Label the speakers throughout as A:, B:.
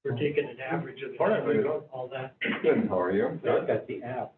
A: We're taking an average of
B: Morning, how you doing?
A: all that.
B: Good, how are you?
A: I've got the app.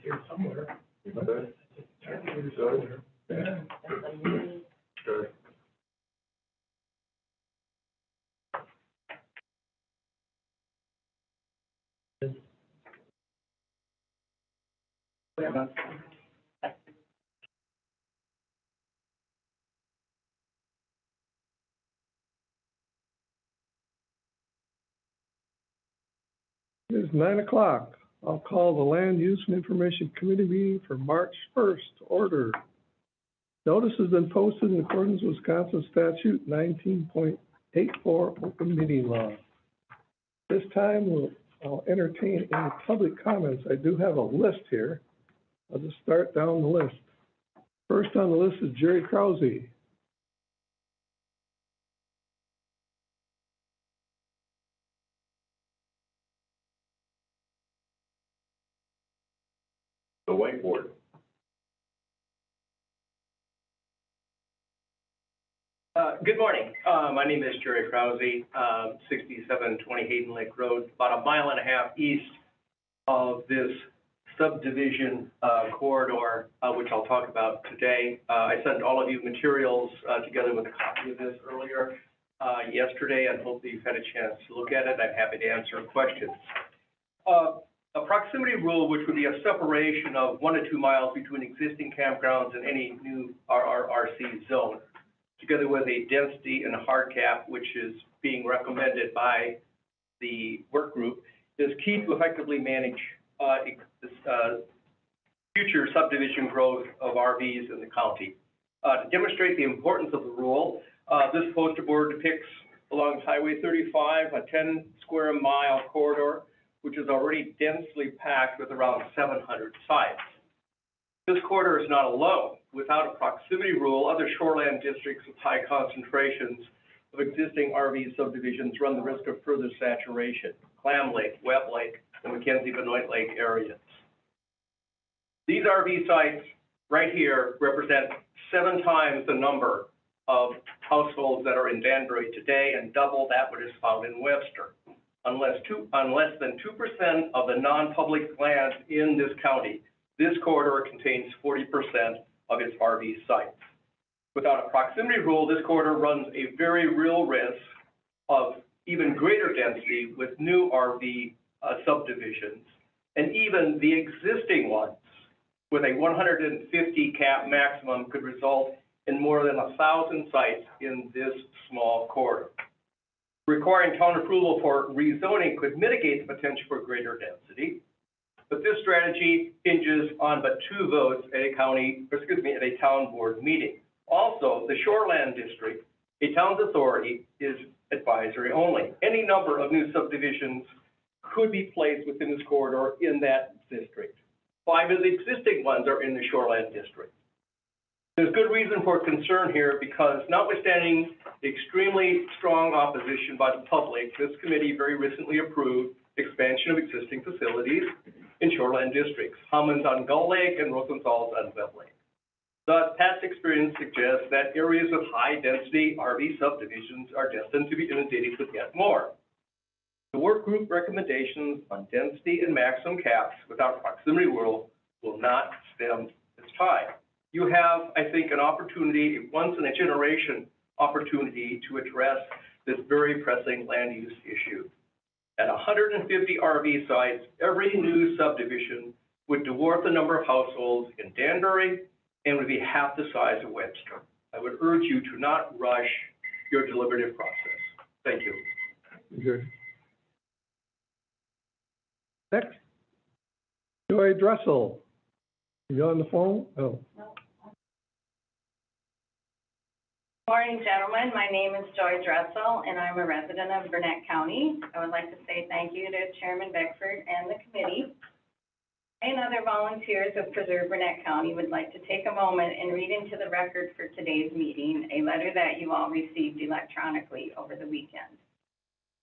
A: Here somewhere.
B: You good?
A: Here somewhere.
B: Yeah. Good.
C: It is 9 o'clock. I'll call the Land Use and Information Committee meeting for March 1st to order. Notice has been posted in accordance with Wisconsin Statute 19.84 Open Meeting Law. This time, I'll entertain any public comments. I do have a list here. I'll just start down the list. First on the list is Jerry Krause.
B: The whiteboard.
D: Good morning. My name is Jerry Krause, 6720 Hayden Lake Road, about a mile and a half east of this subdivision corridor, which I'll talk about today. I sent all of you materials together with a copy of this earlier yesterday, and hope that you've had a chance to look at it. I'm happy to answer questions. A proximity rule, which would be a separation of 1 to 2 miles between existing campgrounds and any new RRC zone, together with a density and hard cap, which is being recommended by the work group, is key to effectively manage future subdivision growth of RVs in the county. To demonstrate the importance of the rule, this poster board depicts along Highway 35 a 10 square mile corridor, which is already densely packed with around 700 sites. This corridor is not alone. Without a proximity rule, other shoreland districts with high concentrations of existing RV subdivisions run the risk of further saturation. Clam Lake, Webb Lake, and McKenzie-Benoit Lake areas. These RV sites right here represent 7 times the number of households that are in Danbury today and double that which is found in Webster. On less than 2% of the non-public lands in this county, this corridor contains 40% of its RV sites. Without a proximity rule, this corridor runs a very real risk of even greater density with new RV subdivisions, and even the existing ones with a 150 cap maximum could result in more than 1,000 sites in this small corridor. Requiring town approval for rezoning could mitigate the potential for greater density, but this strategy hinges on but 2 votes at a town board meeting. Also, the Shoreland District, a town's authority, is advisory only. Any number of new subdivisions could be placed within this corridor in that district. 5 of the existing ones are in the Shoreland District. There's good reason for concern here because notwithstanding the extremely strong opposition by the public, this committee very recently approved expansion of existing facilities in shoreland districts, Hammonds on Gull Lake and Rosenthal's on Webb Lake. Thus, past experience suggests that areas with high density RV subdivisions are destined to be inundated with yet more. The work group recommendations on density and maximum caps without proximity rule will not stem this tide. You have, I think, an opportunity, a once in a generation opportunity to address this very pressing land use issue. At 150 RV sites, every new subdivision would dwarf the number of households in Danbury and would be half the size of Webster. I would urge you to not rush your deliberative process. Thank you.
C: Good. Next, Joy Dressel. You on the phone? Oh.
E: Morning, gentlemen. My name is Joy Dressel, and I'm a resident of Burnett County. I would like to say thank you to Chairman Beckford and the committee. I and other volunteers of Preserve Burnett County would like to take a moment and read into the record for today's meeting a letter that you all received electronically over the weekend.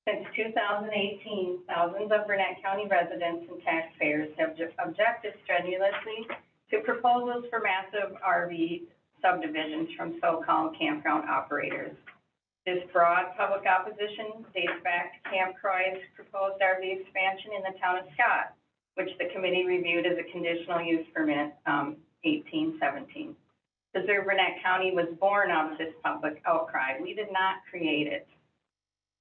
E: Since 2018, thousands of Burnett County residents and taxpayers have objected strenuously to proposals for massive RV subdivisions from so-called campground operators. This broad public opposition dates back to Camp Croy's proposed RV expansion in the town of Scott, which the committee reviewed as a conditional use permit, 1817. Preserve Burnett County was born out of this public outcry. We did not create it.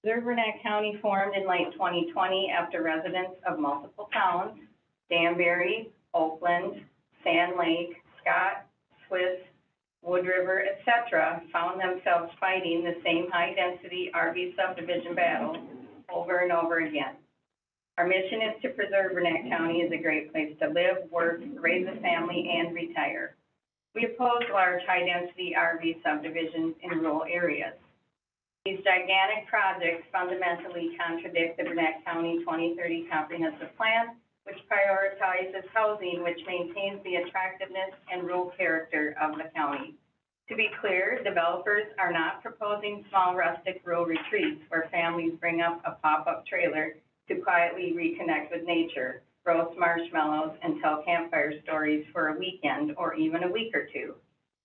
E: Preserve Burnett County formed in late 2020 after residents of multiple towns, Danbury, Oakland, Sand Lake, Scott, Swiss, Wood River, etc., found themselves fighting the same high-density RV subdivision battle over and over again. Our mission is to preserve Burnett County as a great place to live, work, raise a family, and retire. We oppose large, high-density RV subdivisions in rural areas. These gigantic projects fundamentally contradict the Burnett County 2030 Comprehensive Plan, which prioritizes housing, which maintains the attractiveness and rural character of the county. To be clear, developers are not proposing small rustic rural retreats where families bring up a pop-up trailer to quietly reconnect with nature, roast marshmallows, and tell campfire stories for a weekend or even a week or two.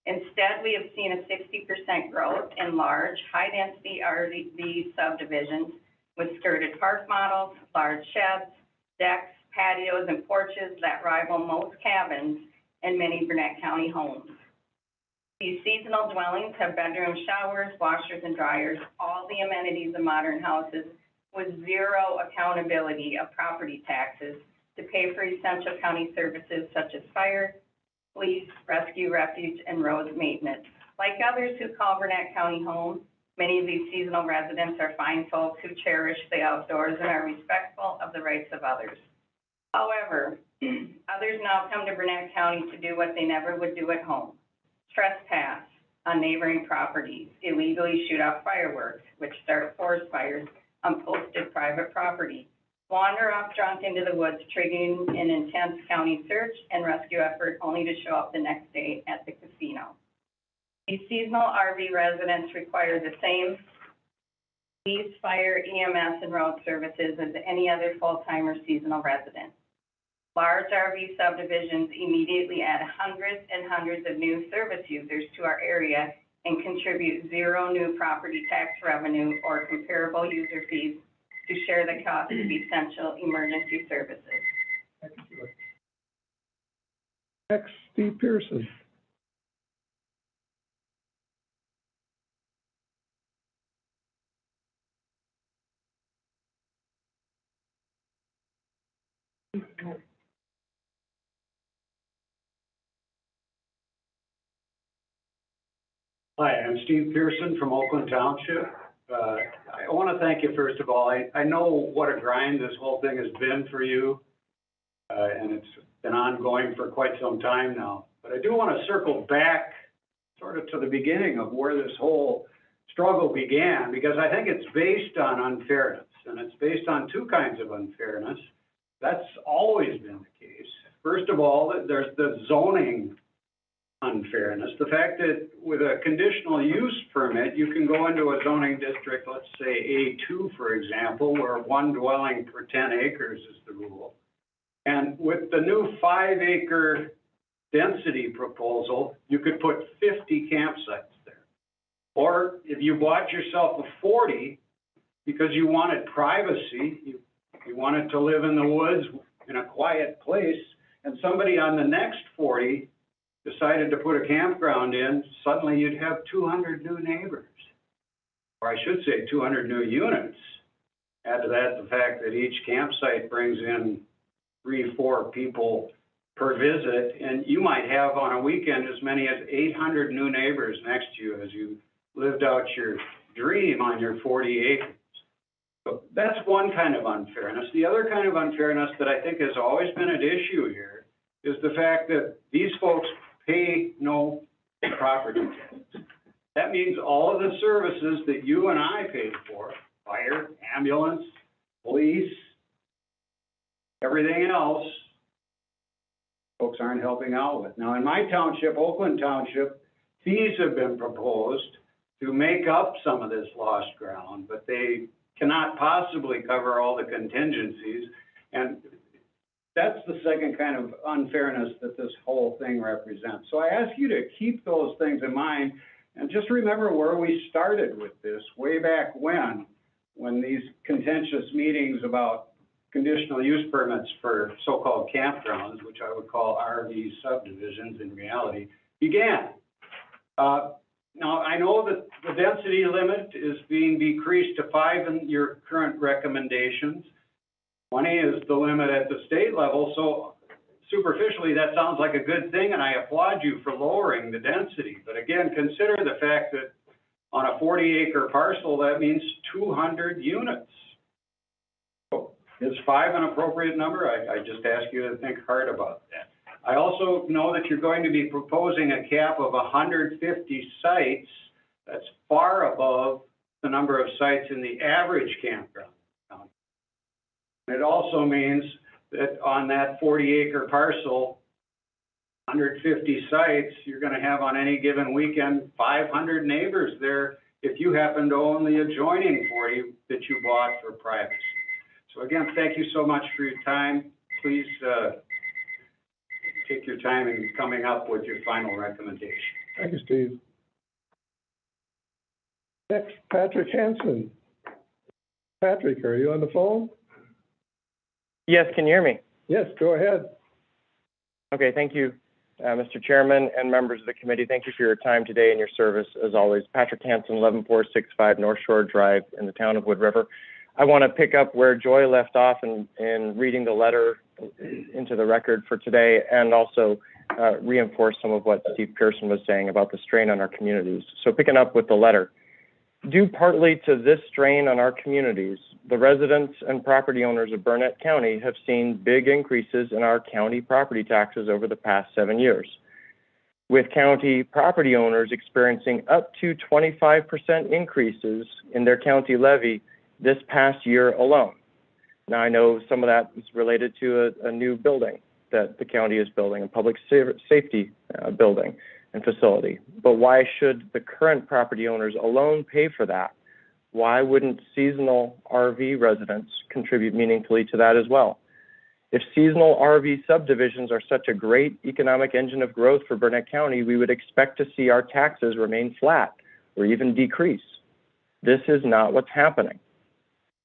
E: Instead, we have seen a 60% growth in large, high-density RV subdivisions with skirted park models, large sheds, decks, patios, and porches that rival most cabins and many Burnett County homes. These seasonal dwellings have bedrooms, showers, washers, and dryers, all the amenities of modern houses, with zero accountability of property taxes to pay for essential county services such as fire, police, rescue, refuge, and road maintenance. Like others who call Burnett County home, many of these seasonal residents are fine folks who cherish the outdoors and are respectful of the rights of others. However, others now come to Burnett County to do what they never would do at home: trespass on neighboring properties, illegally shoot off fireworks, which start forest fires on posted private property, wander off drunk into the woods, triggering an intense county search and rescue effort only to show up the next day at the casino. These seasonal RV residents require the same police, fire, EMS, and road services as any other full-time or seasonal resident. Large RV subdivisions immediately add hundreds and hundreds of new service users to our area and contribute zero new property tax revenue or comparable user fees to share the cost of essential emergency services.
C: Next, Steve Pearson.
F: Hi, I'm Steve Pearson from Oakland Township. I want to thank you, first of all. I know what a grind this whole thing has been for you, and it's been ongoing for quite some time now. But I do want to circle back sort of to the beginning of where this whole struggle began, because I think it's based on unfairness, and it's based on two kinds of unfairness. That's always been the case. First of all, there's the zoning unfairness. The fact that with a conditional use permit, you can go into a zoning district, let's say A2, for example, where one dwelling per 10 acres is the rule. And with the new 5-acre density proposal, you could put 50 campsites there. Or if you bought yourself a 40 because you wanted privacy, you wanted to live in the woods in a quiet place, and somebody on the next 40 decided to put a campground in, suddenly you'd have 200 new neighbors. Or I should say 200 new units. Add to that the fact that each campsite brings in 3-4 people per visit, and you might have on a weekend as many as 800 new neighbors next to you as you lived out your dream on your 40 acres. So that's one kind of unfairness. The other kind of unfairness that I think has always been at issue here is the fact that these folks pay no property tax. That means all of the services that you and I paid for, fire, ambulance, police, everything else, folks aren't helping out with. Now, in my township, Oakland Township, fees have been proposed to make up some of this lost ground, but they cannot possibly cover all the contingencies. And that's the second kind of unfairness that this whole thing represents. So I ask you to keep those things in mind, and just remember where we started with this way back when these contentious meetings about conditional use permits for so-called campgrounds, which I would call RV subdivisions in reality, began. Now, I know that the density limit is being decreased to 5 in your current recommendations. 20 is the limit at the state level, so superficially, that sounds like a good thing, and I applaud you for lowering the density. But again, consider the fact that on a 40-acre parcel, that means 200 units. So is 5 an appropriate number? I just ask you to think hard about that. I also know that you're going to be proposing a cap of 150 sites. That's far above the number of sites in the average campground. It also means that on that 40-acre parcel, 150 sites, you're going to have on any given weekend 500 neighbors there if you happen to own the adjoining 40 that you bought for privacy. So again, thank you so much for your time. Please take your time in coming up with your final recommendation.
C: Thank you, Steve. Next, Patrick Hansen. Patrick, are you on the phone?
G: Yes, can you hear me?
C: Yes, go ahead.
G: Okay, thank you, Mr. Chairman and members of the committee. Thank you for your time today and your service, as always. Patrick Hansen, 11465 North Shore Drive in the town of Wood River. I want to pick up where Joy left off in reading the letter into the record for today, and also reinforce some of what Steve Pearson was saying about the strain on our communities. So picking up with the letter, due partly to this strain on our communities, the residents and property owners of Burnett County have seen big increases in our county property taxes over the past 7 years, with county property owners experiencing up to 25% increases in their county levy this past year alone. Now, I know some of that is related to a new building that the county is building, a public safety building and facility. But why should the current property owners alone pay for that? Why wouldn't seasonal RV residents contribute meaningfully to that as well? If seasonal RV subdivisions are such a great economic engine of growth for Burnett County, we would expect to see our taxes remain flat or even decrease. This is not what's happening.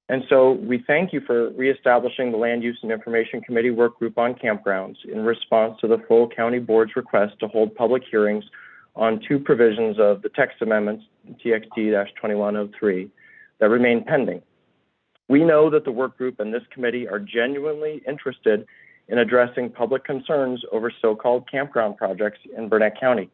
G: And so we thank you for reestablishing the Land Use and Information Committee work group on campgrounds in response to the full county board's request to hold public hearings on 2 provisions of the text amendments, TXT-2103, that remain pending. We know that the work group and this committee are genuinely interested in addressing public concerns over so-called campground projects in Burnett County.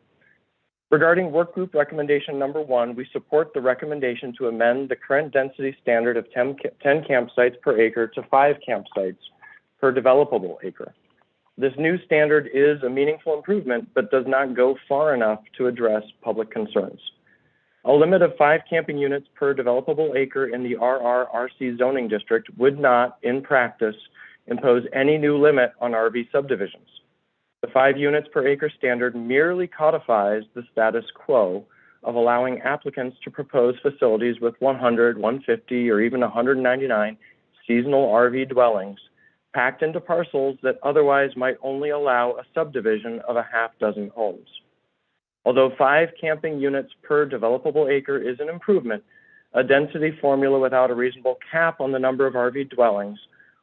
G: Regarding work group recommendation number 1, we support the recommendation to amend the current density standard of 10 campsites per acre to 5 campsites per developable acre. This new standard is a meaningful improvement, but does not go far enough to address public concerns. A limit of 5 camping units per developable acre in the RRRC zoning district would not, in practice, impose any new limit on RV subdivisions. The 5 units per acre standard merely codifies the status quo of allowing applicants to propose facilities with 100, 150, or even 199 seasonal RV dwellings packed into parcels that otherwise might only allow a subdivision of a half dozen homes. Although 5 camping units per developable acre is an improvement, a density formula without a reasonable cap on the number of RV dwellings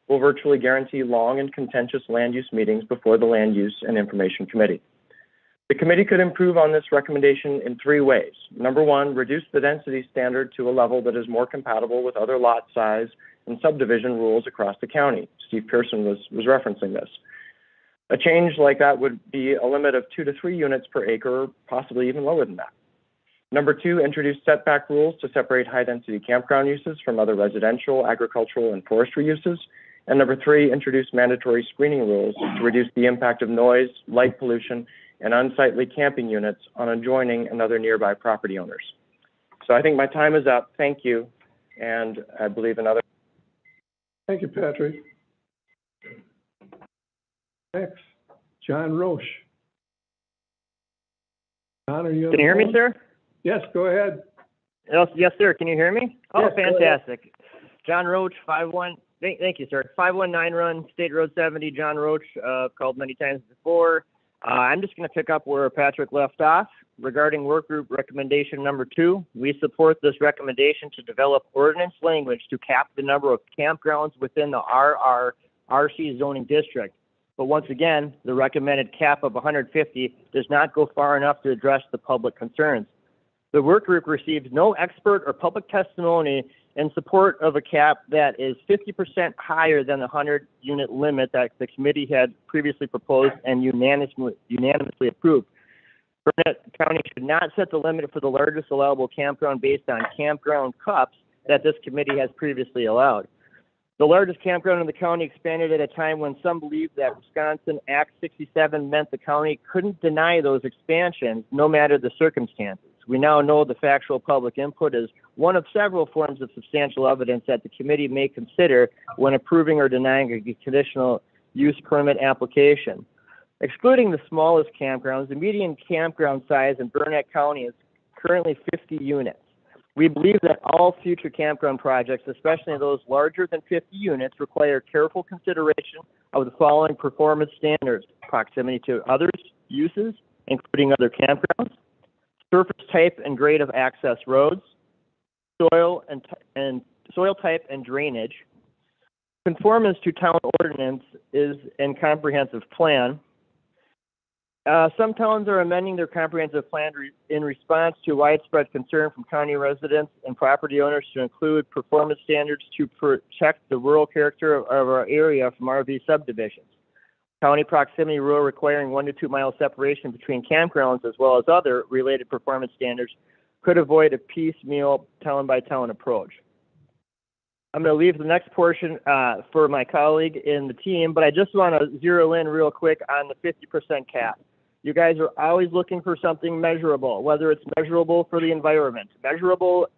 G: will virtually guarantee long and contentious land use meetings before the Land Use and Information Committee. The committee could improve on this recommendation in 3 ways. Number 1, reduce the density standard to a level that is more compatible with other lot size and subdivision rules across the county. Steve Pearson was referencing this. A change like that would be a limit of 2 to 3 units per acre, or possibly even lower than that. Number 2, introduce setback rules to separate high-density campground uses from other residential, agricultural, and forestry uses. And number 3, introduce mandatory screening rules to reduce the impact of noise, light pollution, and unsightly camping units on adjoining and other nearby property owners. So I think my time is up. Thank you. And I believe another.
C: Thank you, Patrick. Next, John Roche. John, are you on the
H: Can you hear me,
C: phone?
H: sir?
C: Yes, go ahead.
H: Yes, sir. Can you hear me? Oh,
C: Yes, go ahead.
H: fantastic. John Roach, 51. Thank you, sir. 519 run, State Road 70. John Roach, called many times before. I'm just going to pick up where Patrick left off. Regarding work group recommendation number 2, we support this recommendation to develop ordinance language to cap the number of campgrounds within the RC zoning district. But once again, the recommended cap of 150 does not go far enough to address the public concerns. The work group received no expert or public testimony in support of a cap that is 50% higher than the 100-unit limit that the committee had previously proposed and unanimously approved. Burnett County should not set the limit for the largest allowable campground based on campground cups that this committee has previously allowed. The largest campground in the county expanded at a time when some believed that Wisconsin Act 67 meant the county couldn't deny those expansions, no matter the circumstances. We now know the factual public input is one of several forms of substantial evidence that the committee may consider when approving or denying a conditional use permit application. Excluding the smallest campgrounds, the median campground size in Burnett County is currently 50 units. We believe that all future campground projects, especially those larger than 50 units, require careful consideration of the following performance standards: proximity to others' uses, including other campgrounds, surface type and grade of access roads, soil type and drainage, conformance to town ordinance and comprehensive plan. Some towns are amending their comprehensive plan in response to widespread concern from county residents and property owners to include performance standards to protect the rural character of our area from RV subdivisions. County proximity rule requiring 1 to 2 mile separation between campgrounds as well as other related performance standards could avoid a piecemeal town-by-town approach. I'm going to leave the next portion for my colleague in the team, but I just want to zero in real quick on the 50% cap. You guys are always looking for something measurable, whether it's measurable for the environment, measurable.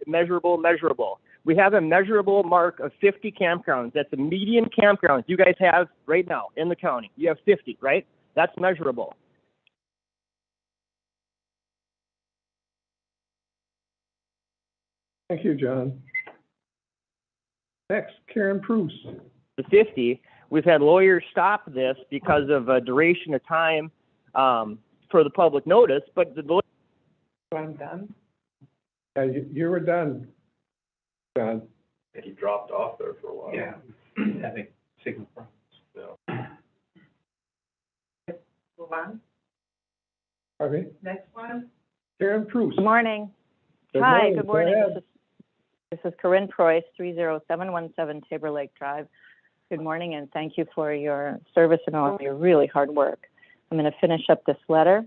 H: We have a measurable mark of 50 campgrounds. That's the median campgrounds you guys have right now in the county. You have 50, right? That's measurable.
C: Thank you, John. Next, Karen Prus.
H: The 50, we've had lawyers stop this because of a duration of time for the public notice, but the lawyer.
C: I'm done. Yeah, you were done, John.
B: He dropped off there for a while.
A: Yeah, having signal problems.
I: Move on.
C: Pardon me?
I: Next one.
C: Karen Prus.
J: Good morning.
C: Good
J: Hi,
C: morning.
J: good
C: Go
J: morning.
C: ahead.
J: This is Corinne Preuss, 30717 Tabor Lake Drive. Good morning, and thank you for your service and all your really hard work. I'm going to finish up this letter.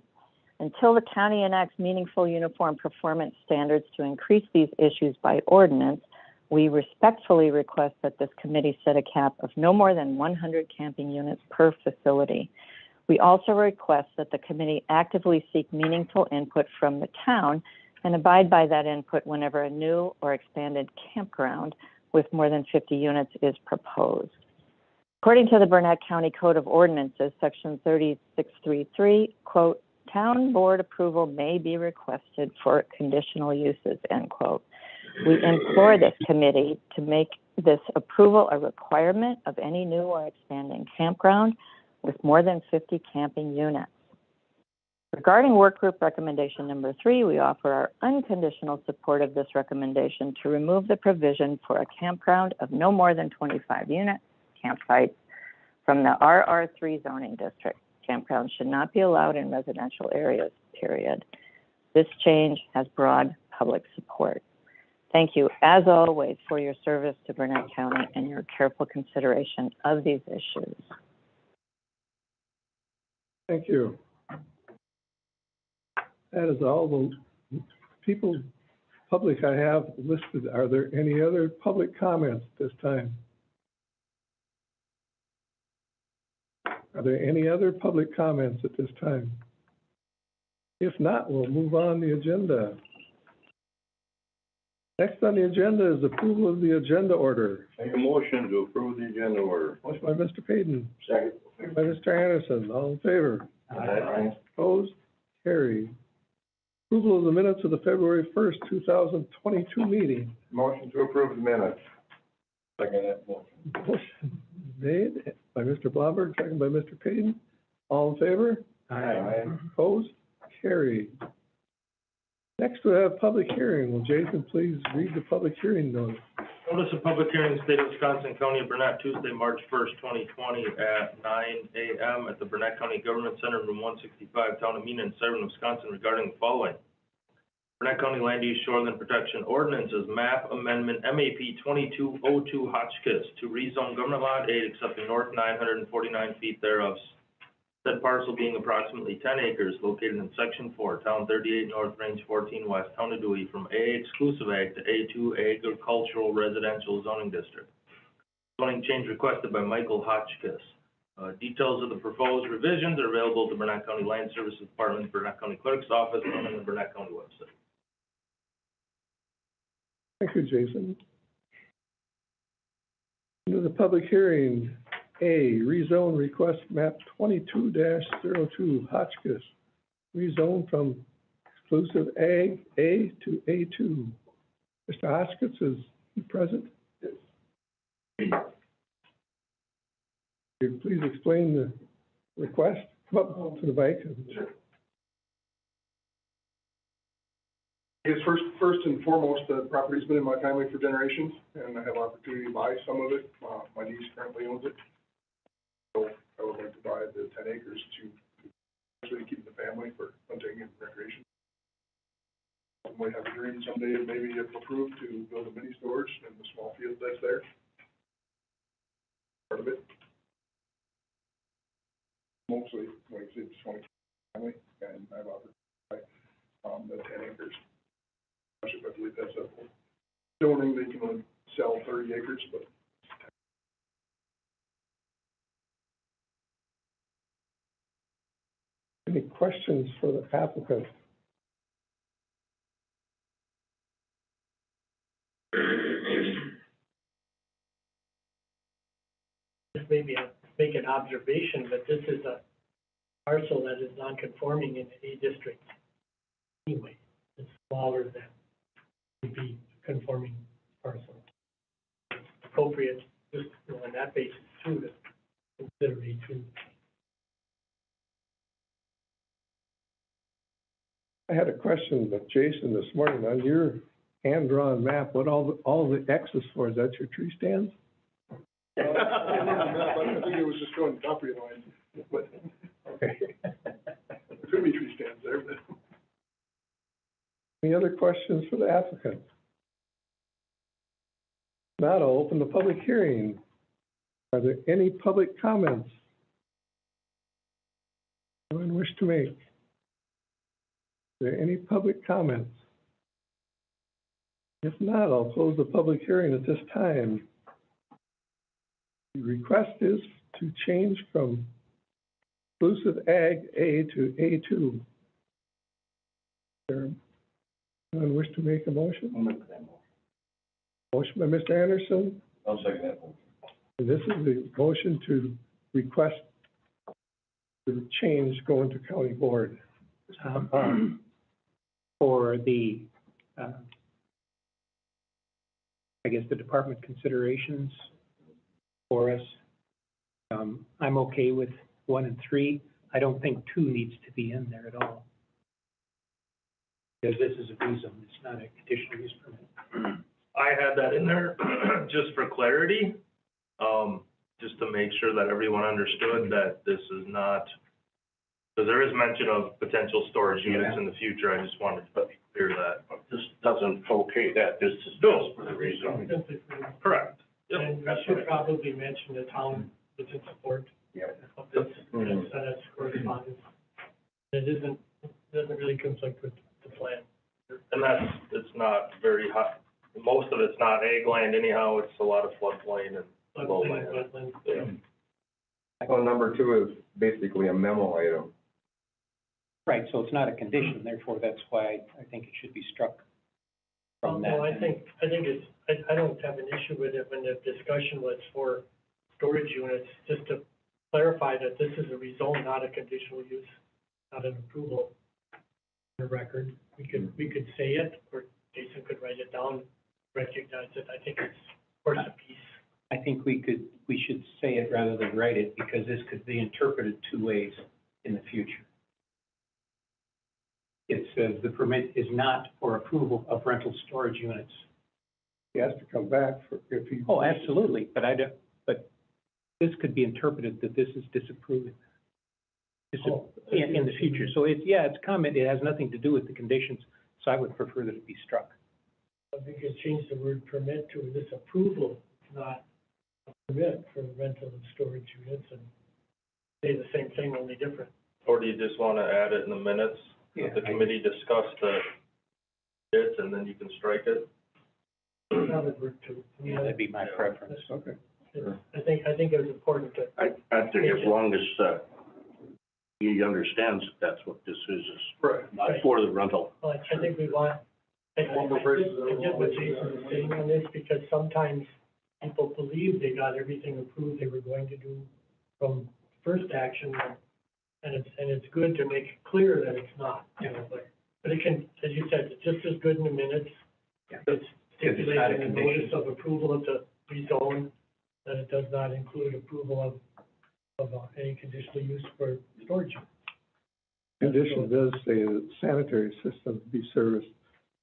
J: Until the county enacts meaningful uniform performance standards to increase these issues by ordinance, we respectfully request that this committee set a cap of no more than 100 camping units per facility. We also request that the committee actively seek meaningful input from the town and abide by that input whenever a new or expanded campground with more than 50 units is proposed. According to the Burnett County Code of Ordinances, Section 3633, quote, town board approval may be requested for conditional uses, end quote. We implore this committee to make this approval a requirement of any new or expanding campground with more than 50 camping units. Regarding work group recommendation number 3, we offer our unconditional support of this recommendation to remove the provision for a campground of no more than 25 units, campsites, from the RR3 zoning district. Campgrounds should not be allowed in residential areas, period. This change has broad public support. Thank you, as always, for your service to Burnett County and your careful consideration of these issues.
C: Thank you. That is all the public I have listed. Are there any other public comments at this time? Are there any other public comments at this time? If not, we'll move on the agenda. Next on the agenda is approval of the agenda order.
B: Make a motion to approve the agenda order.
C: Motion by Mr. Payton,
B: Second.
C: second by Mr. Anderson. All in favor?
B: Aye.
C: Opposed? Carried. Approval of the minutes of the February 1st, 2022 meeting.
B: Motion to approve the minutes. Second that motion.
C: Motion made by Mr. Blomberg, second by Mr. Payton. All in favor?
B: Aye.
C: Opposed? Carried. Next, we have public hearing. Will Jason please read the public hearing notice?
A: Notice of public hearing in the state of Wisconsin, County of Burnett, Tuesday, March 1st, 2020, at 9 a.m. at the Burnett County Government Center, room 165, Town of Mina, in Severn, Wisconsin, regarding the following. Burnett County Land Use Shoreline Protection Ordinances, map amendment, MAP 2202 Hotchkiss, to rezone government lot 8, except the north 949 feet thereof. Said parcel being approximately 10 acres, located in Section 4, Town 38 North, Range 14 West, Town of Dewey, from A exclusive ag to A2 agricultural residential zoning district. Zoning change requested by Michael Hotchkiss. Details of the proposed revisions are available at the Burnett County Land Services Department, Burnett County Clerk's Office, and on the Burnett County website.
C: Thank you, Jason. Into the public hearing, A, rezone request map 22-02 Hotchkiss, rezone from exclusive ag A to A2. Mr. Hotchkiss, is he present? Could you please explain the request? Come up to the mic.
I: Sure. I guess first and foremost, the property's been in my family for generations, and I have opportunity to buy some of it. My niece currently owns it. So I would like to buy the 10 acres to actually keep the family for hunting and recreation. I might have a dream someday, maybe if approved, to build a mini storage in the small field that's there. Part of it. Mostly, like I said, it's 20 family, and I've offered to buy the 10 acres. I believe that's a zoning, they can only sell 30 acres, but.
C: Any questions for the applicant?
K: Just maybe make an observation that this is a parcel that is non-conforming in the A district. Anyway, it's smaller than would be conforming parcel. It's appropriate, just on that basis too, to consider A2.
C: I had a question with Jason this morning on your hand-drawn map. What all the X's for? Is that your tree stands?
I: I think it was just showing property lines, but
C: Okay.
I: there could be tree stands there, but.
C: Any other questions for the applicant? Now I'll open the public hearing. Are there any public comments anyone wish to make? Are there any public comments? If not, I'll close the public hearing at this time. The request is to change from exclusive ag A to A2. Is there anyone wish to make a motion?
B: I'll make that motion.
C: Motion by Mr. Anderson,
B: I'll second that motion.
C: and this is the motion to request the change going to county board.
A: For the, I guess, the department considerations for us, I'm okay with 1 and 3. I don't think 2 needs to be in there at all. Because this is a rezone, it's not a conditional use permit.
L: I had that in there just for clarity, just to make sure that everyone understood that this is not, because there is mention of potential storage units in the future. I just wanted to clear that.
B: This doesn't okay that, this is just for the reason.
K: Simply for-
L: Correct. Yep.
K: And we should probably mention the town is in support of this, and send us correspondence. It doesn't really conflict with the plan.
L: And it's not very hot, most of it's not ag land anyhow, it's a lot of floodplain and lowland.
K: Wetlands.
L: Yeah.
B: Well, number 2 is basically a memo item.
M: Right, so it's not a condition, therefore that's why I think it should be struck from that.
K: No, I think it's, I don't have an issue with it when the discussion was for storage units, just to clarify that this is a rezone, not a conditional use, not an approval. The record, we could say it, or Jason could write it down, recognize it. I think it's, of course, a piece.
M: I think we should say it rather than write it, because this could be interpreted two ways in the future. It says the permit is not for approval of rental storage units.
C: He has to come back for, if he.
M: Oh, absolutely, but but this could be interpreted that this is disapproving. In the future, so it's comment, it has nothing to do with the conditions, so I would prefer that it be struck.
K: We could change the word permit to this approval, not a permit for rental of storage units, and say the same thing, only different.
A: Or do you just want to add it in the minutes? That the committee discussed it, and then you can strike it?
K: That would work too.
M: Yeah, that'd be my preference.
C: Okay.
K: I think it was important to.
N: I think as long as, he understands that that's what this is
I: Right.
N: not for the rental.
K: Well, I think we want, I get what Jason is saying on this, because sometimes people believe they got everything approved they were going to do from first action, and it's good to make it clear that it's not, you know, but it can, as you said, it's just as good in the minutes. It's stipulated in the notice of approval of the rezone, that it does not include approval of any conditional use for storage.
C: Condition does say that sanitary systems be serviced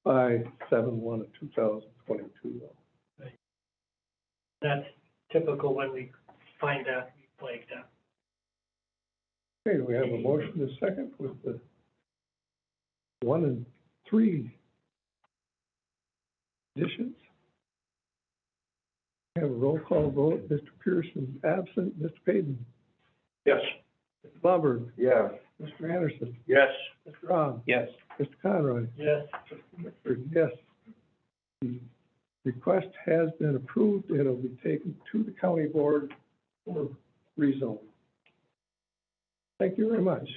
C: by 7/1/2022.
K: That's typical when we find that, we flag that.
C: Okay, we have a motion to second with the 1 and 3 conditions. We have a roll call vote. Mr. Pearson absent. Mr. Payton.
N: Yes.
C: Mr. Blumberg.
B: Yes.
C: Mr. Anderson.
N: Yes.
C: Mr. Rob.
M: Yes.
C: Mr. Conroy.
K: Yes.
C: Mr. Bickford, yes. The request has been approved and it will be taken to the county board for rezone. Thank you very much.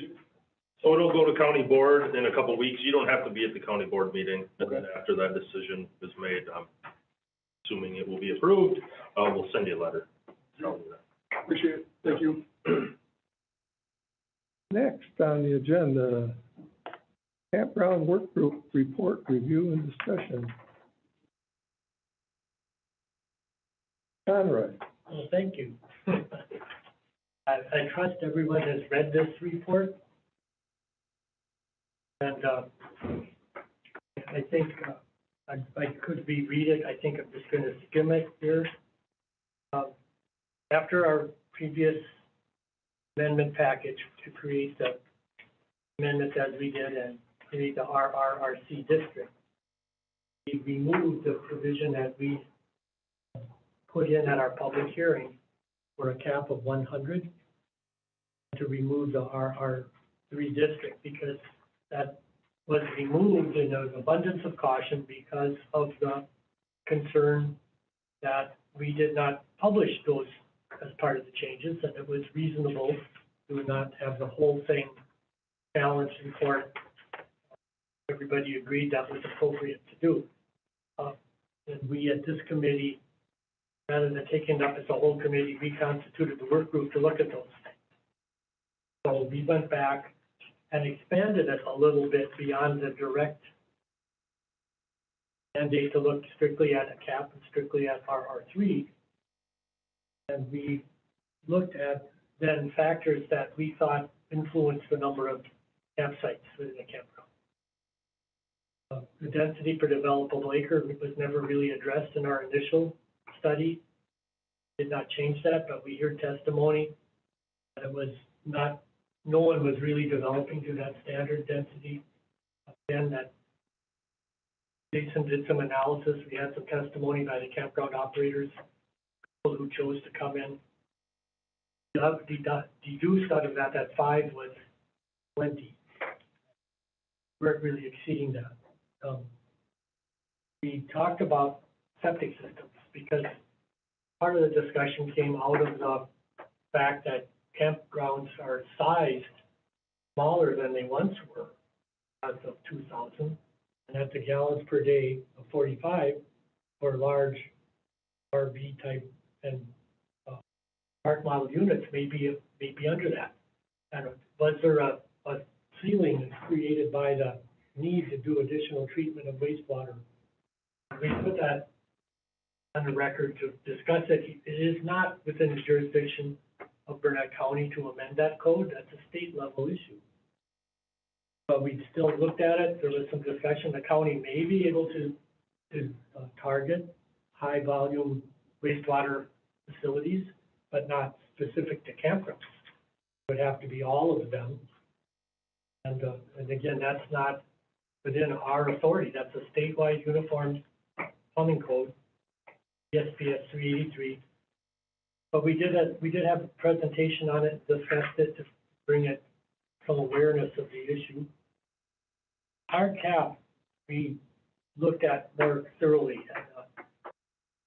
A: So it'll go to county board in a couple of weeks. You don't have to be at the county board meeting. And then after that decision is made, assuming it will be approved, we'll send you a letter.
I: Appreciate it. Thank you.
C: Next on the agenda, campground work group report review and discussion. Conroy.
K: Well, thank you. I trust everyone has read this report. And I think I could reread it. I think I'm just going to skim it here. After our previous amendment package to create the amendments as we did and create the RRRC district, we removed the provision that we put in at our public hearing for a cap of 100 to remove the RR3 district, because that was removed in an abundance of caution because of the concern that we did not publish those as part of the changes, and it was reasonable to not have the whole thing challenged in court. Everybody agreed that was appropriate to do. And we at this committee, rather than taking it up as a whole committee, reconstituted the work group to look at those things. So we went back and expanded it a little bit beyond the direct mandate to look strictly at a cap and strictly at RR3. And we looked at then factors that we thought influenced the number of campsites within a campground. The density per developable acre was never really addressed in our initial study. Did not change that, but we heard testimony that it was not, no one was really developing to that standard density. Again, that Jason did some analysis. We had some testimony by the campground operators, people who chose to come in. Deduced out of that, that 5 was plenty. We weren't really exceeding that. We talked about septic systems because part of the discussion came out of the fact that campgrounds are sized smaller than they once were as of 2000. And at the gallons per day of 45 for large RV type and park model units may be under that. And was there a ceiling created by the need to do additional treatment of wastewater? We put that on the record to discuss it. It is not within the jurisdiction of Burnett County to amend that code. That's a state level issue. But we still looked at it. There was some discussion. The county may be able to target high volume wastewater facilities, but not specific to campgrounds. It would have to be all of them. And again, that's not within our authority. That's a statewide uniform plumbing code, SPS 383. But we did have a presentation on it, discussed it to bring it some awareness of the issue. Our cap, we looked at more thoroughly.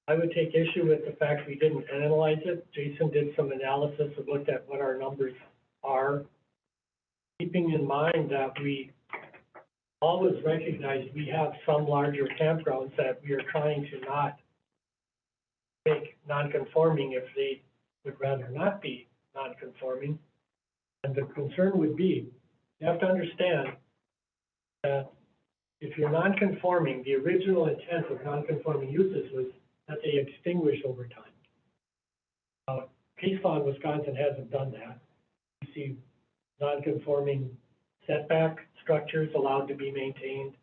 K: I would take issue with the fact we didn't analyze it. Jason did some analysis and looked at what our numbers are, keeping in mind that we always recognize we have some larger campgrounds that we are trying to not make non-conforming if they would rather not be non-conforming. And the concern would be, you have to understand that if you're non-conforming, the original intent of non-conforming uses was that they extinguish over time. Case law in Wisconsin hasn't done that. You see non-conforming setback structures allowed to be maintained.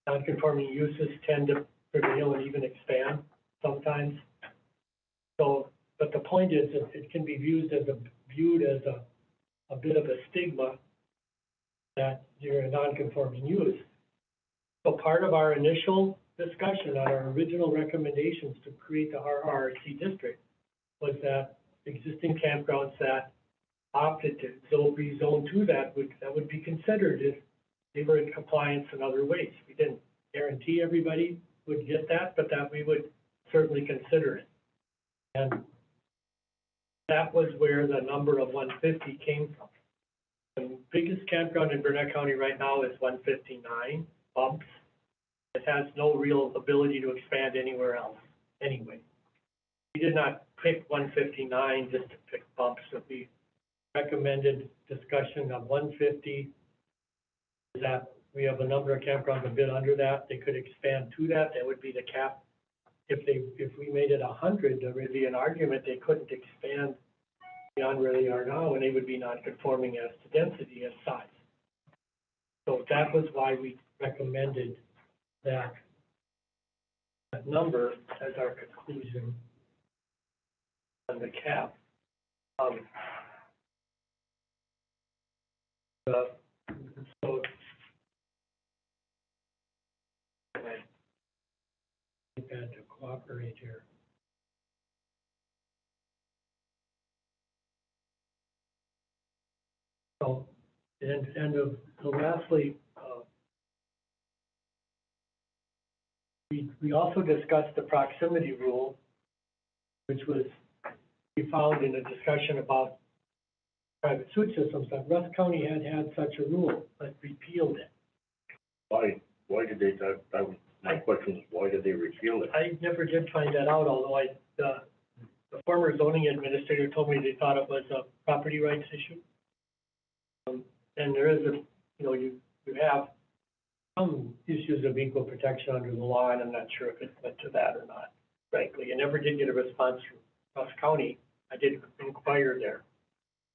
K: Non-conforming uses tend to prevail and even expand sometimes. So, but the point is that it can be viewed as a bit of a stigma that you're a non-conforming use. So part of our initial discussion on our original recommendations to create the RRC district was that existing campgrounds that opted to rezone to that would be considered if they were in compliance in other ways. We didn't guarantee everybody would get that, but that we would certainly consider it. And that was where the number of 150 came from. The biggest campground in Burnett County right now is 159 bumps. It has no real ability to expand anywhere else anyway. We did not pick 159 just to pick bumps. So we recommended discussion of 150. That we have a number of campgrounds a bit under that. They could expand to that. That would be the cap. If we made it 100, there would be an argument they couldn't expand beyond where they are now, and they would be non-conforming as to density and size. So that was why we recommended that number as our conclusion on the cap. So I had to cooperate here. So, so lastly, we also discussed the proximity rule, which was, we found in a discussion about private sewage systems, that Rusk County had such a rule, but repealed it.
N: Why did they, my question is, why did they repeal it?
K: I never did find that out, although the former zoning administrator told me they thought it was a property rights issue. And there is you have some issues of equal protection under the law, and I'm not sure if it went to that or not, frankly. I never did get a response from Rusk County. I did inquire there.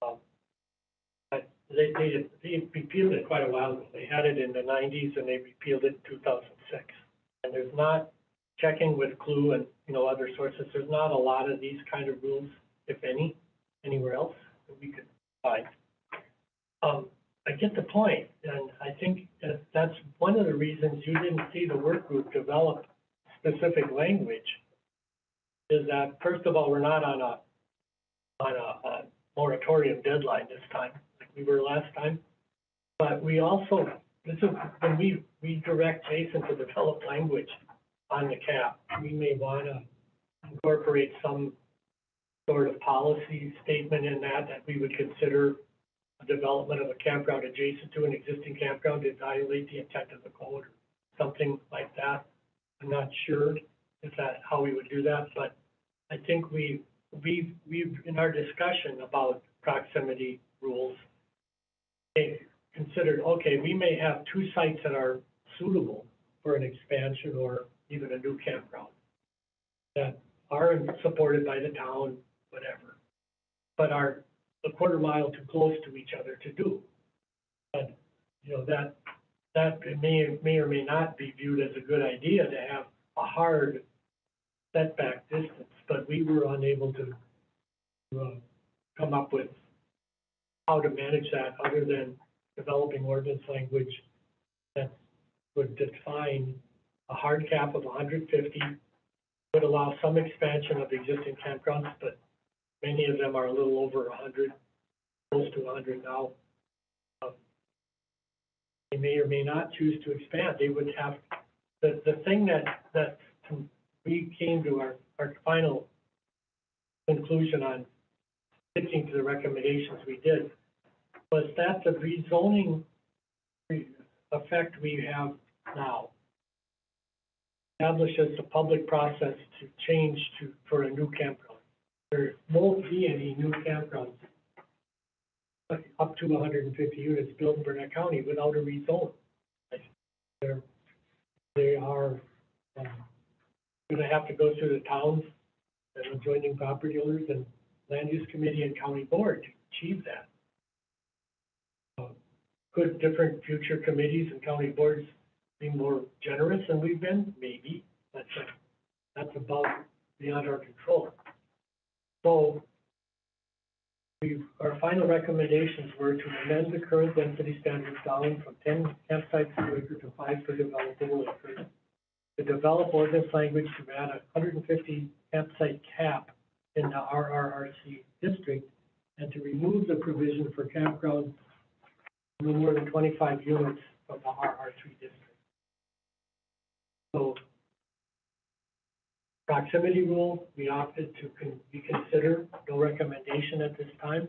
K: But they repealed it quite a while ago. They had it in the 90s, and they repealed it in 2006. And there's not, checking with Clue and, other sources, there's not a lot of these kind of rules, if any, anywhere else that we could find. I get the point, and I think that's one of the reasons you didn't see the work group develop specific language, is that, first of all, we're not on a moratorium deadline this time, like we were last time. But we also, this is when we direct Jason to develop language on the cap, we may want to incorporate some sort of policy statement in that we would consider a development of a campground adjacent to an existing campground to violate the intent of the code, or something like that. I'm not sure if that's how we would do that, but I think we've, in our discussion about proximity rules, considered, okay, we may have two sites that are suitable for an expansion or even a new campground that are supported by the town, whatever, but are a quarter mile too close to each other to do. But, you know, that may or may not be viewed as a good idea to have a hard setback distance, but we were unable to come up with how to manage that other than developing ordinance language that would define a hard cap of 150, would allow some expansion of existing campgrounds, but many of them are a little over 100, close to 100 now. They may or may not choose to expand. They would have, the thing that we came to our final conclusion on sticking to the recommendations we did was that the rezoning effect we have now establishes a public process to change for a new campground. There won't be any new campgrounds up to 150 units built in Burnett County without a rezone. They are going to have to go through the towns and adjoining property owners and land use committee and county board to achieve that. Could different future committees and county boards be more generous than we've been? Maybe. That's about beyond our control. So our final recommendations were to amend the current density standards down from 10 campsites per acre to 5 per developable acre. To develop ordinance language to add a 150 campsite cap in the RRRC district, and to remove the provision for campgrounds no more than 25 units from the RR3 district. So, proximity rule, we opted to reconsider, no recommendation at this time.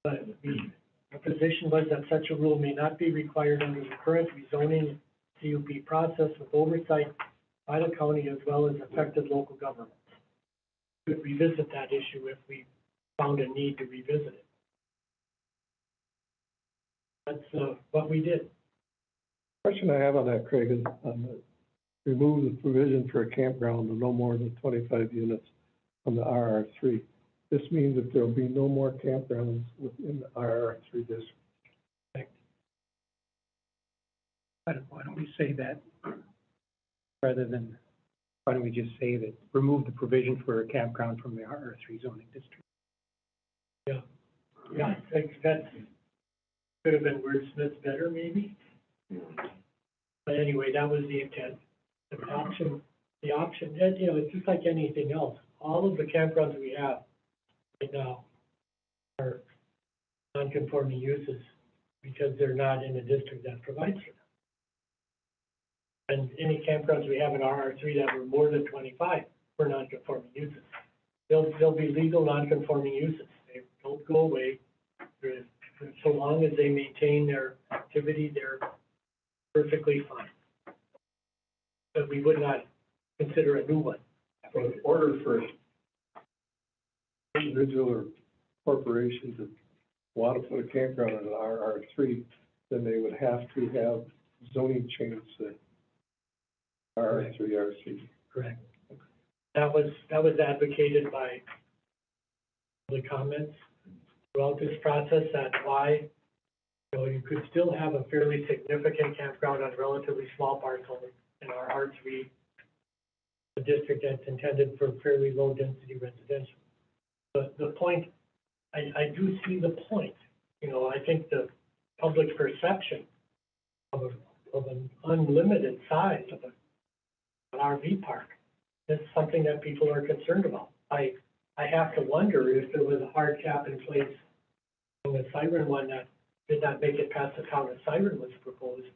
K: But the position was that such a rule may not be required under the current rezoning CUP process with oversight by the county as well as affected local governments. We could revisit that issue if we found a need to revisit it. That's what we did.
C: Question I have on that, Craig, is remove the provision for a campground of no more than 25 units from the RR3. This means that there will be no more campgrounds within the RR3 district.
M: Why don't we say that rather than, why don't we just say that, remove the provision for a campground from the RR3 zoning district?
K: Yeah, I think that could have been wordsmithed better maybe. But anyway, that was the intent. The option, and, you know, it's just like anything else. All of the campgrounds we have right now are non-conforming uses because they're not in a district that provides for them. And any campgrounds we have in RR3 that were more than 25 were non-conforming uses. They'll be legal non-conforming uses. They don't go away. So long as they maintain their activity, they're perfectly fine. But we would not consider a new one.
C: So in order for individual or corporation to want to put a campground in an RR3, then they would have to have zoning change to RR3, RC.
K: Correct. That was advocated by the comments throughout this process, that why, you know, you could still have a fairly significant campground on a relatively small parcel in our R3, the district that's intended for fairly low density residential. But the point, I do see the point. You know, I think the public perception of an unlimited size of an RV park is something that people are concerned about. I have to wonder if there was a hard cap in place on the Siren one that did not make it past the town of Siren was proposed.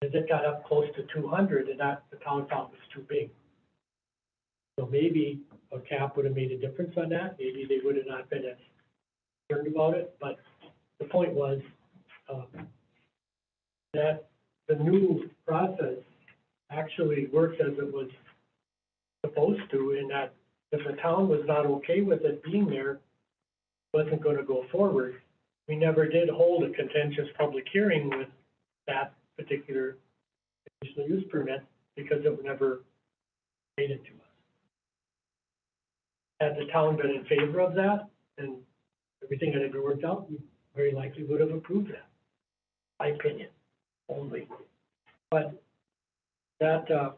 K: As it got up close to 200, and that the town thought was too big. So maybe a cap would have made a difference on that. Maybe they would have not been as concerned about it, but the point was, that the new process actually worked as it was supposed to, in that if the town was not okay with it being there, it wasn't gonna go forward. We never did hold a contentious public hearing with that particular conditional use permit because it never made it to us. Had the town been in favor of that, and everything had been worked out, we very likely would have approved that. My opinion, only. But that,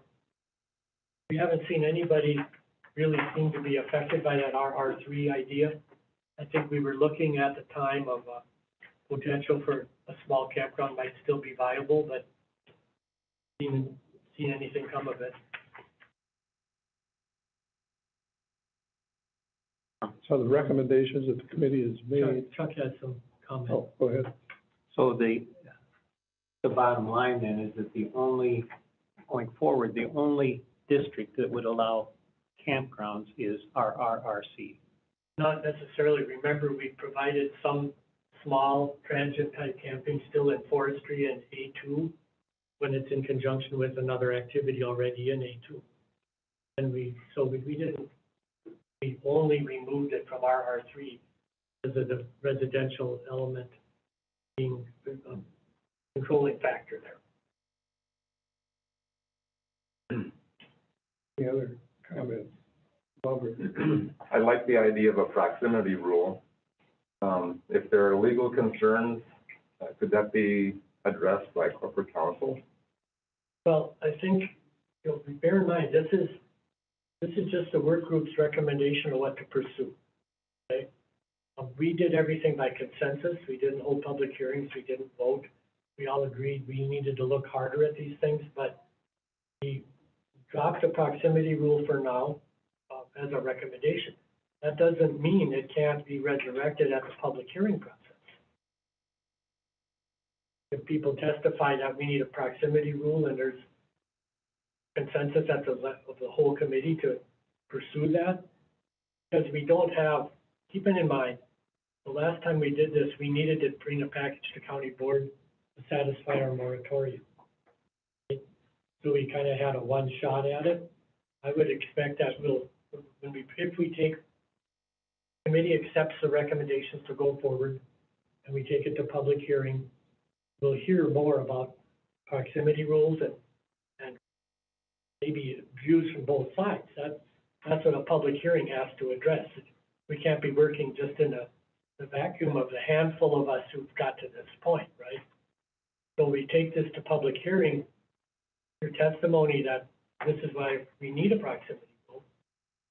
K: we haven't seen anybody really seem to be affected by that RR3 idea. I think we were looking at the time of, potential for a small campground might still be viable, but didn't see anything come of it.
C: So the recommendations that the committee has made,
K: Chuck had some comments.
C: oh, go ahead.
M: So the bottom line then is that going forward, the only district that would allow campgrounds is RRRC.
K: Not necessarily. Remember, we provided some small transient type camping still in forestry and A2 when it's in conjunction with another activity already in A2. And we only removed it from RR3 because of the residential element being a controlling factor there.
C: Any other comments? Robert?
B: I like the idea of a proximity rule. If there are legal concerns, could that be addressed by corporate counsel?
K: Well, I think, bear in mind, this is just the work group's recommendation of what to pursue, okay? We did everything by consensus. We didn't hold public hearings. We didn't vote. We all agreed we needed to look harder at these things, but we dropped the proximity rule for now, as a recommendation. That doesn't mean it can't be resurrected at the public hearing process. If people testify that we need a proximity rule and there's consensus at the of the whole committee to pursue that, because we don't have, keeping in mind, the last time we did this, we needed to bring a package to county board to satisfy our moratorium. So we kind of had a one shot at it. I would expect that if we take, committee accepts the recommendations to go forward and we take it to public hearing, we'll hear more about proximity rules and maybe views from both sides. That's what a public hearing has to address. We can't be working just in the vacuum of the handful of us who've got to this point, right? So we take this to public hearing, your testimony that this is why we need a proximity rule.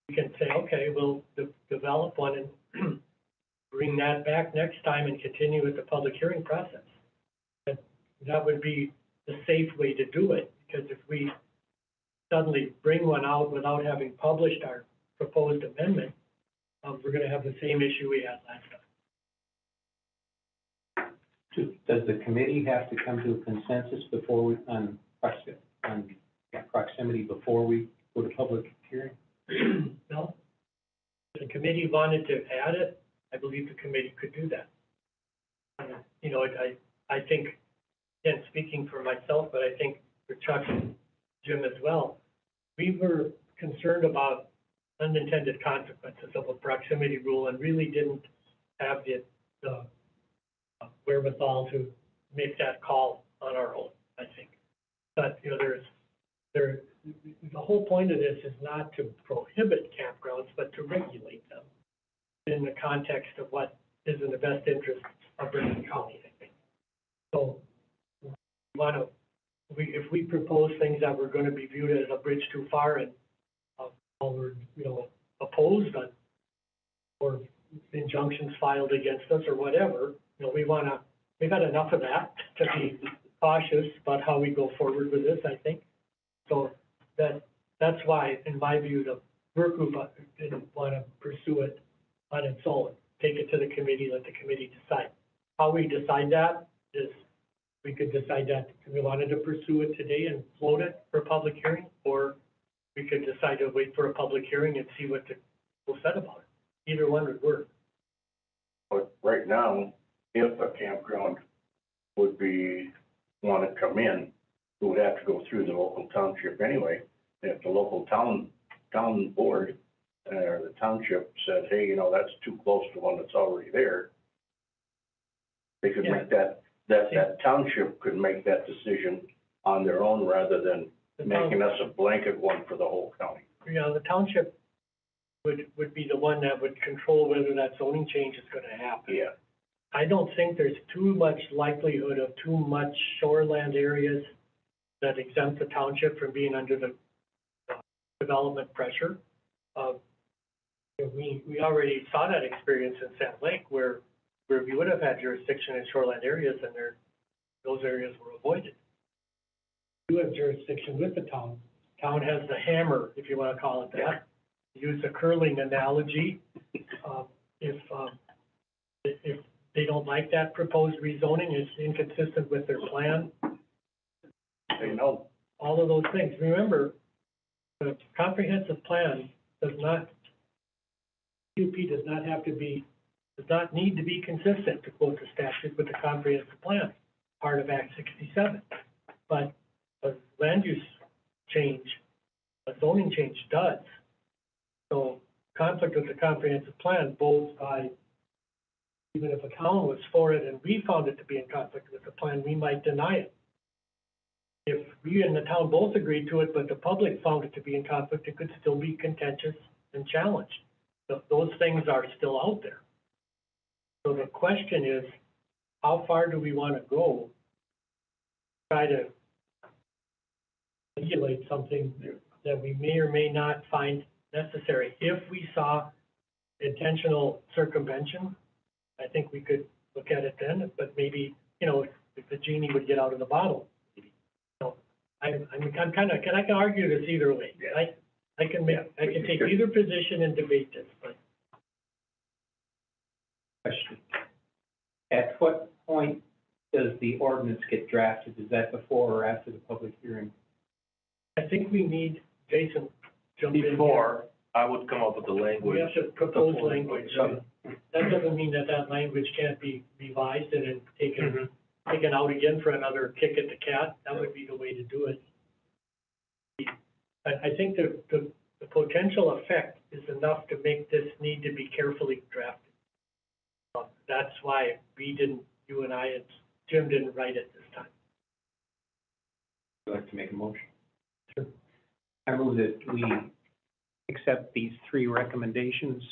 K: We can say, okay, we'll develop one and bring that back next time and continue with the public hearing process. And that would be the safe way to do it, because if we suddenly bring one out without having published our proposed amendment, we're gonna have the same issue we had last time.
M: Does the committee have to come to a consensus before we, on proximity before we go to public hearing?
K: No. If the committee wanted to add it, I believe the committee could do that. I think, again, speaking for myself, but I think for Chuck and Jim as well, we were concerned about unintended consequences of a proximity rule and really didn't have the wherewithal to make that call on our own, I think. But, the whole point of this is not to prohibit campgrounds, but to regulate them in the context of what is in the best interest of Brennan County, I think. So, if we propose things that were going to be viewed as a bridge too far and we're, opposed on, or injunctions filed against us or whatever, we've had enough of that to be cautious about how we go forward with this, I think. So that's why, in my view, the work group didn't want to pursue it on its own. Take it to the committee, let the committee decide. How we decide that is, we could decide that we wanted to pursue it today and float it for a public hearing, or we could decide to wait for a public hearing and see what the people said about it. Either one would work.
N: right now, if a campground would want to come in, it would have to go through the local township anyway. And if the local town board, or the township said, hey, you know, that's too close to one that's already there, they could make that township could make that decision on their own rather than making us a blanket one for the whole county.
K: You know, the township would be the one that would control whether that zoning change is gonna happen.
N: Yeah.
K: I don't think there's too much likelihood of too much shoreland areas that exempt the township from being under the development pressure. We already saw that experience in Sand Lake where we would have had jurisdiction in shoreland areas and those areas were avoided. You have jurisdiction with the town. Town has the hammer, if you wanna call it that. Use a curling analogy. If they don't like that proposed rezoning, it's inconsistent with their plan.
N: They know.
K: All of those things. Remember, the comprehensive plan CUP does not need to be consistent, to quote the statute, with the comprehensive plan, part of Act 67. But a land use change, a zoning change does. So conflict with the comprehensive plan, both by, even if a town was for it and we found it to be in conflict with the plan, we might deny it. If we and the town both agreed to it, but the public found it to be in conflict, it could still be contentious and challenged. Those things are still out there. So the question is, how far do we want to go? Try to regulate something that we may or may not find necessary. If we saw intentional circumvention, I think we could look at it then, but maybe, you know, if the genie would get out of the bottle. So I can argue this either way. I can take either position and debate this, but.
M: Question. At what point does the ordinance get drafted? Is that before or after the public hearing?
K: I think we need, Jason, jump in.
A: Before, I would come up with the language.
K: We have to propose language. That doesn't mean that language can't be revised and then taken out again for another kick at the cat. That would be the way to do it. I think the potential effect is enough to make this need to be carefully drafted. That's why you and I, and Jim didn't write it this time.
M: Would you like to make a motion? Sure. I move that we accept these three recommendations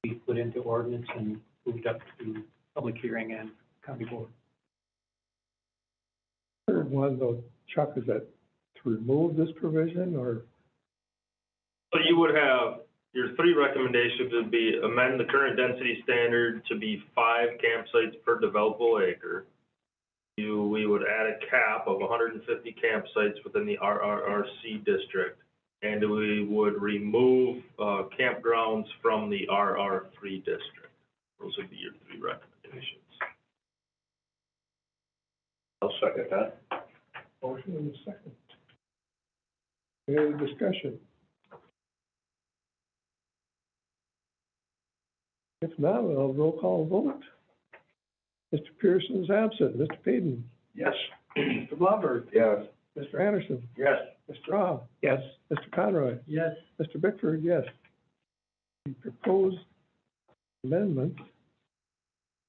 M: we put into ordinance and moved up to public hearing and county board.
C: Third one though, Chuck, is that to remove this provision or?
A: So you would have, your three recommendations would be amend the current density standard to be 5 campsites per developable acre. We would add a cap of 150 campsites within the RRRC district. And we would remove campgrounds from the RR3 district. Those would be your three recommendations.
N: I'll second that.
C: Motion and a second. Any discussion? If not, I'll roll call vote. Mr. Pearson is absent. Mr. Payton?
N: Yes.
C: Mr. Blumberg?
B: Yes.
C: Mr. Anderson?
N: Yes.
C: Mr. Rob?
M: Yes.
C: Mr. Conroy?
K: Yes.
C: Mr. Bickford, yes. The proposed amendments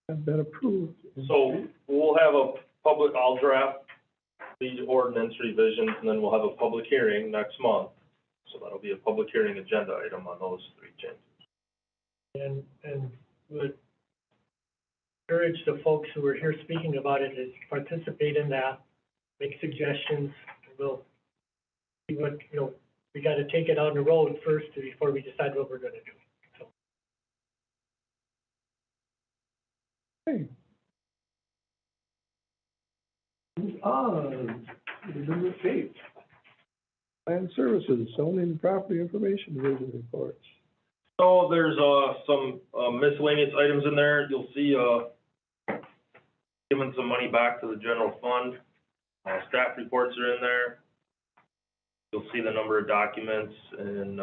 C: have been approved.
A: So we'll have a I'll draft the ordinance revisions, and then we'll have a public hearing next month. So that'll be a public hearing agenda item on those three changes.
K: And would encourage the folks who are here speaking about it is participate in that, make suggestions. We'll see what, we got to take it on the road first before we decide what we're going to do. So.
C: Okay. Move on to number 8. Land Services, Zoning and Property Information Division reports.
A: So there's some miscellaneous items in there. You'll see giving some money back to the general fund. Staff reports are in there. You'll see the number of documents and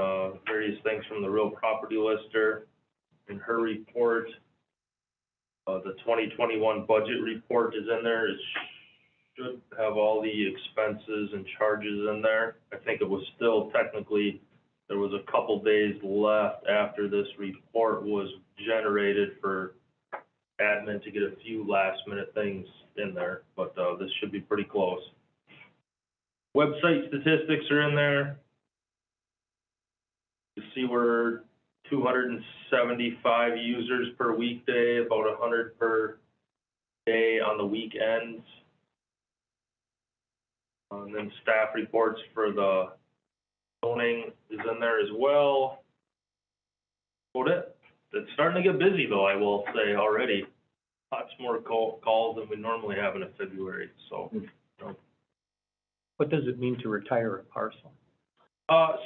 A: various things from the real property lister in her report. The 2021 budget report is in there. It should have all the expenses and charges in there. I think it was still technically, there was a couple days left after this report was generated for admin to get a few last minute things in there, but, this should be pretty close. Website statistics are in there. You see we're 275 users per weekday, about 100 per day on the weekends. And then staff reports for the zoning is in there as well. About it. It's starting to get busy though, I will say already. Lots more calls than we normally have in a February, so.
M: What does it mean to retire a parcel?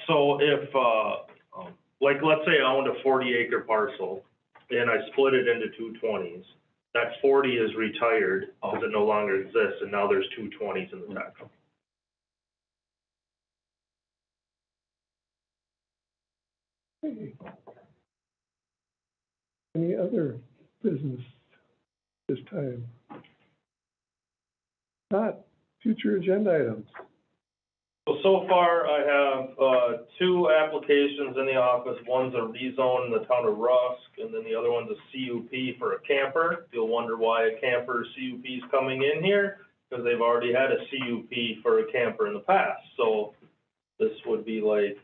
A: So if, like, let's say I owned a 40-acre parcel, and I split it into two 20s, that 40 is retired, because it no longer exists, and now there's two 20s in the tax.
C: Okay. Any other business this time? Not future agenda items.
A: So far, I have, two applications in the office. One's a rezone in the town of Rusk, and then the other one's a CUP for a camper. You'll wonder why a camper CUP is coming in here, because they've already had a CUP for a camper in the past. So this would be like.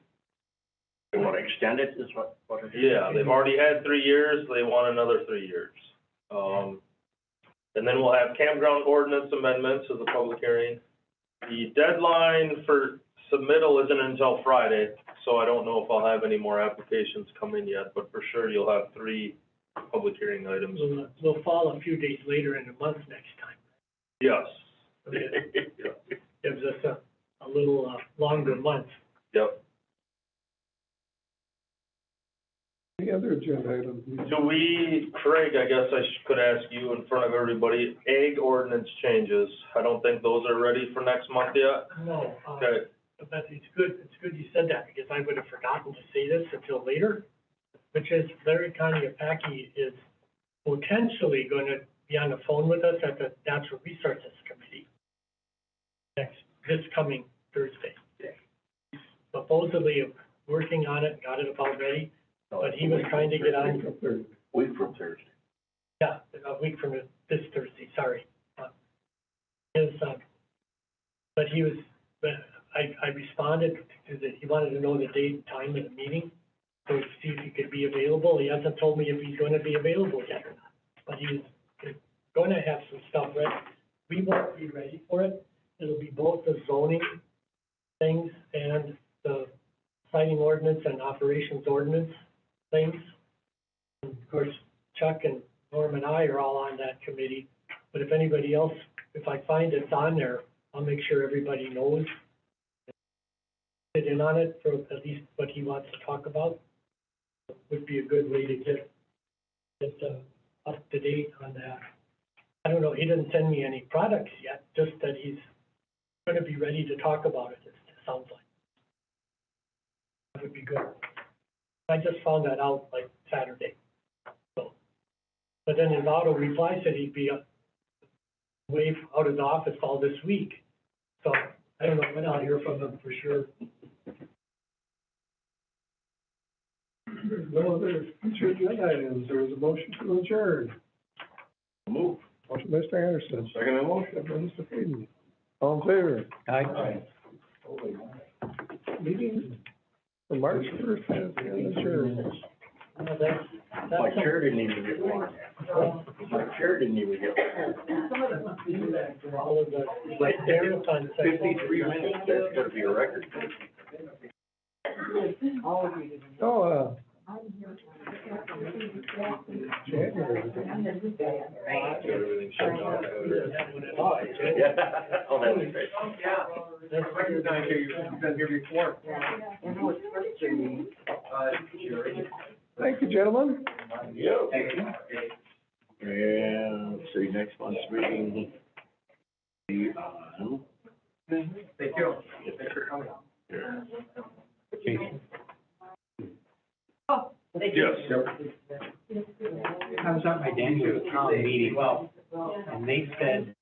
N: They want to extend it, is what it is?
A: Yeah, they've already had 3 years, they want another 3 years. And then we'll have campground ordinance amendments as a public hearing. The deadline for submittal isn't until Friday, so I don't know if I'll have any more applications come in yet, but for sure you'll have 3 public hearing items.
K: We'll fall a few days later in the month next time.
A: Yes.
K: Gives us a little longer month.
A: Yep.
C: Any other agenda items?
A: Do we, Craig, I guess I could ask you in front of everybody, ag ordinance changes, I don't think those are ready for next month yet?
K: No,
A: Okay,
K: but it's good you said that, because I would have forgotten to say this until later, which is Larry Apache is potentially gonna be on the phone with us at the Natural Resources Committee this coming Thursday. Supposedly working on it, got it about ready, but he was trying to get on.
N: Week from Thursday.
K: Yeah, a week from this Thursday, sorry. But I responded to that, he wanted to know the date and time of the meeting, so to see if he could be available. He hasn't told me if he's gonna be available yet or not, but he's gonna have some stuff ready. We won't be ready for it. It'll be both the zoning things and the siting ordinance and operations ordinance things. And of course, Chuck and Norm and I are all on that committee, but if anybody else, if I find it's on there, I'll make sure everybody knows. Sit in on it for at least what he wants to talk about. Would be a good way to get up to date on that. I don't know, he didn't send me any products yet, just that he's gonna be ready to talk about it, it sounds like. That would be good. I just found that out like Saturday. So, but then his auto reply said he'd be away out of the office all this week. So I don't know when I'll hear from him for sure.
C: There's no other future agenda items. There is a motion to adjourn.
N: Move.
C: Motion by Mr. Anderson.
N: Second motion.
C: Second by Mr. Hayden. All in favor?
M: Aye.
C: Meeting for March 1st has been adjourned.
N: My chair didn't even get one. My chair didn't even get one.
K: All of the, right there on
N: 53 minutes, that's gotta be a record.
C: Oh, January.
A: everything shut down.
N: Yeah. Oh, that was great.
D: You've been here before.
C: Thank you, gentlemen.
N: Yeah. And let's see, next month's meeting. The,
D: Thank you. Thanks for coming.
N: Jason.
E: Oh, thank you.
A: Yes.
M: I was at my Daniel town meeting, and they said